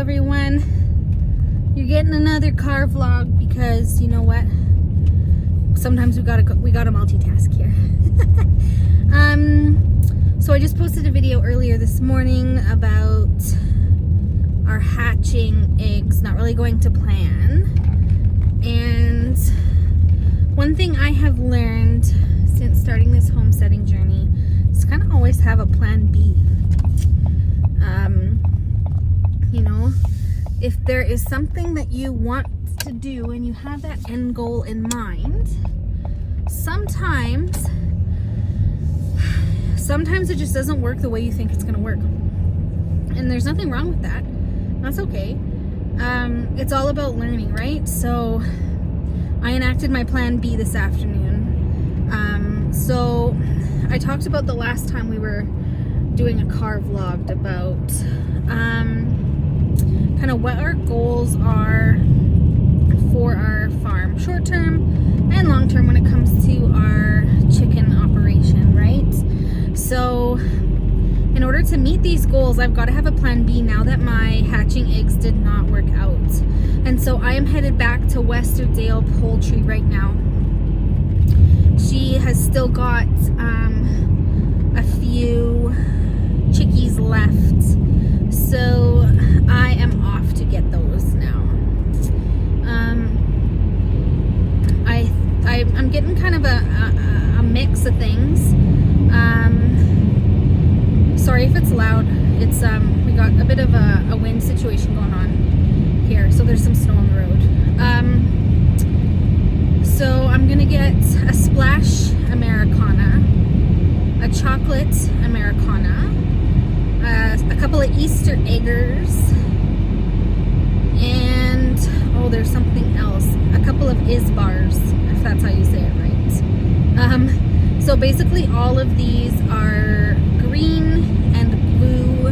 everyone. You're getting another car vlog because you know what? Sometimes we gotta multitask here. So I just posted a video earlier this morning about our hatching eggs not really going to plan. And one thing I have learned since starting this homesteading journey is kind of always have a plan B. You know, if there is something that you want to do and you have that end goal in mind, sometimes it just doesn't work the way you think it's going to work. And there's nothing wrong with that. That's okay. It's all about learning, right? So I enacted my plan B this afternoon. So I talked about the last time we were doing a car vlog about kind of what our goals are for our farm, short term and long term, when it comes to our chicken operation, right? So in order to meet these goals, I've got to have a plan B now that my hatching eggs did not work out. And so I am headed back to Westerdale Poultry right now. She has still got a few chickies left, so I am off to get those now. I'm getting kind of a mix of things. Sorry if it's loud. It's we got a bit of a wind situation going on here, so there's some snow on the road. So I'm gonna get a splash Americana, a chocolate Americana, a couple of Easter eggers, and there's something else, a couple of Isbars, if that's how you say it right. So basically all of these are green and blue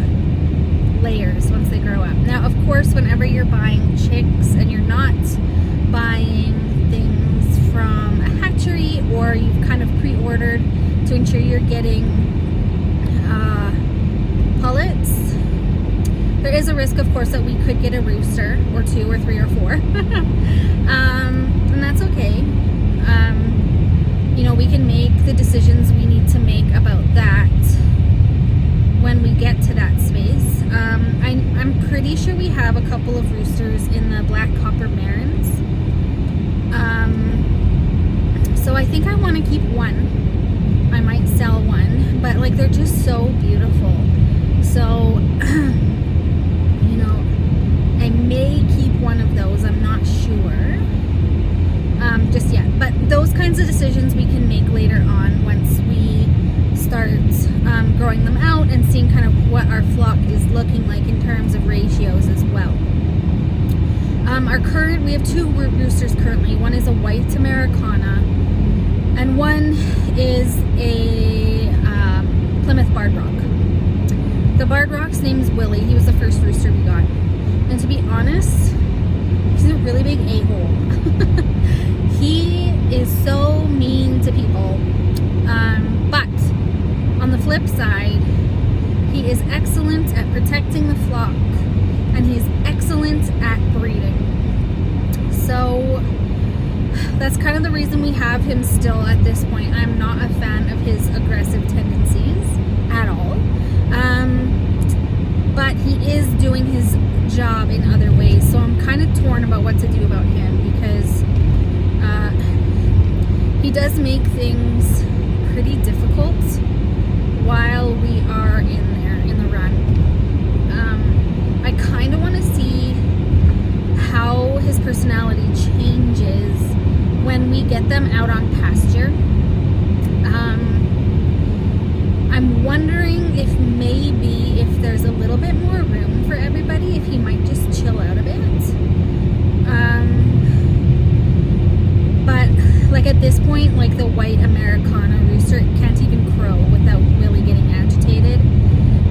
layers once they grow up. Now, of course, whenever you're buying chicks and you're not buying things from a hatchery, or you've kind of pre-ordered to ensure you're getting pullets, there is a risk, of course, that we could get a rooster or two or three or four. And that's okay. You know, we can make the decisions we need to make about that when we get to that space. I'm pretty sure we have a couple of roosters in the black copper marins. So I think I want to keep one. I might sell one, but like they're just so beautiful. So you know, I may keep one of those. I'm not sure just yet. But those kinds of decisions we can make later on once we start growing them out and seeing kind of what our flock is looking like in terms of ratios as well. We have two roosters currently. One is a white Americana and one is a Plymouth Barred Rock. The Barred Rock's name is Willie. He was the first rooster we got. And to be honest, he's a really big a-hole. He is so mean to people. But on the flip side, he is excellent at protecting the flock, and he's excellent at breeding. So that's kind of the reason we have him still at this point. I'm not a fan of his aggressive tendencies at all. But he is doing his job in other ways, so I'm kind of torn about what to do about him, because he does make things pretty difficult while we are in there in the run. I kind of want to see how his personality changes when we get them out on pasture. I'm wondering if maybe if there's a little bit more room for everybody, if he might just chill out a bit. But like at this point, like the white Americana rooster can't even crow without really getting agitated.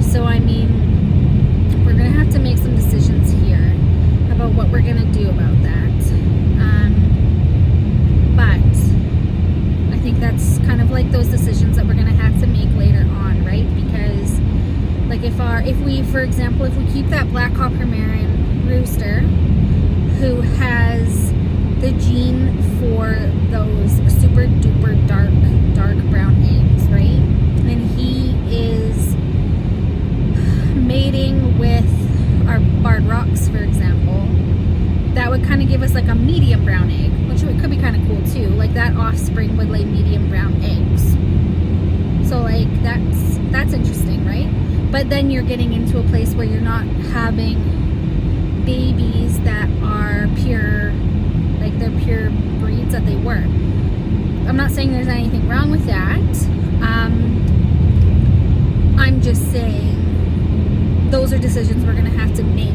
So I mean, we're gonna have to make some decisions here about what we're gonna do about that. But I think that's kind of like those decisions that we're gonna have to make later right? Because like if we, for example, if we keep that black copper marin rooster who has the gene for those super duper dark brown eggs, right? And he is mating with our barred rocks, for example. That would kind of give us like a medium brown egg, which could be kind of cool too. Like that offspring would lay medium brown eggs. So like that's interesting, right? But then you're getting into a place where you're not having babies that are pure, like they're pure breeds that they were. I'm not saying there's anything wrong with that. I'm just saying those are decisions we're gonna have to make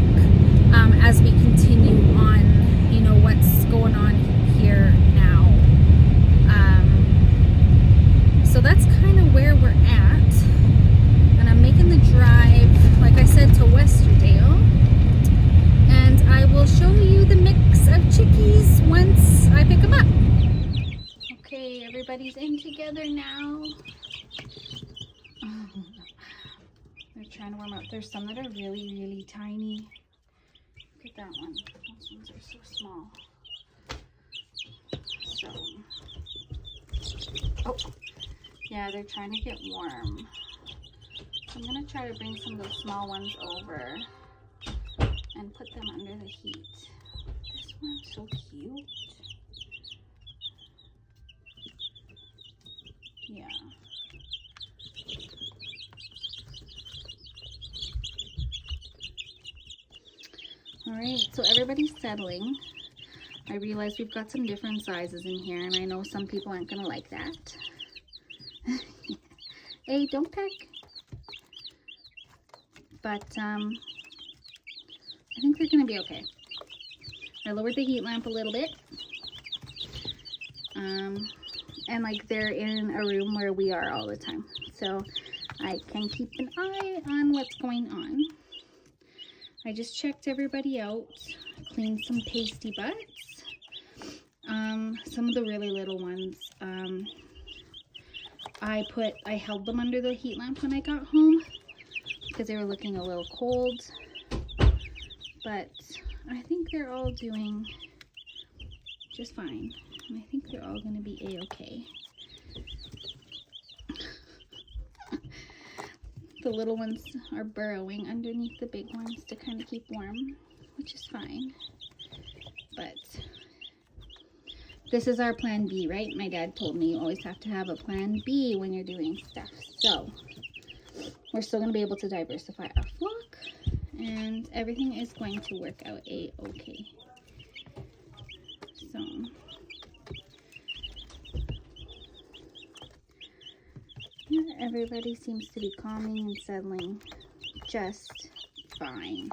as we continue on, you know, what's going on here now. So that's kind of where we're at. And I'm making the drive, like I said, to Westerdale. And I will show you the mix of chickies once I pick them up. Okay, everybody's in together now. Oh, they're trying to warm up. There's some that are really, really tiny. Look at that one. Those ones are so small. So, oh, yeah, they're trying to get warm. So I'm gonna try to bring some of those small ones over and put them under the heat. This one's so cute. Yeah. All right, so everybody's settling. I realize we've got some different sizes in here, and I know some people aren't gonna like that. Hey, don't peck. But I think they're gonna be okay. I lowered the heat lamp a little bit. And like they're in a room where we are all the time, so I can keep an eye on what's going on. I just checked everybody out, cleaned some pasty butts. Some of the really little ones, I held them under the heat lamp when I got home because they were looking a little cold, but I think they're all doing just fine, and I think they're all going to be a-okay. The little ones are burrowing underneath the big ones to kind of keep warm, which is fine. But this is our plan B, right? My dad told me you always have to have a plan B when you're doing stuff. So we're still going to be able to diversify our flock, and everything is going to work out a-okay. So yeah, everybody seems to be calming and settling just fine.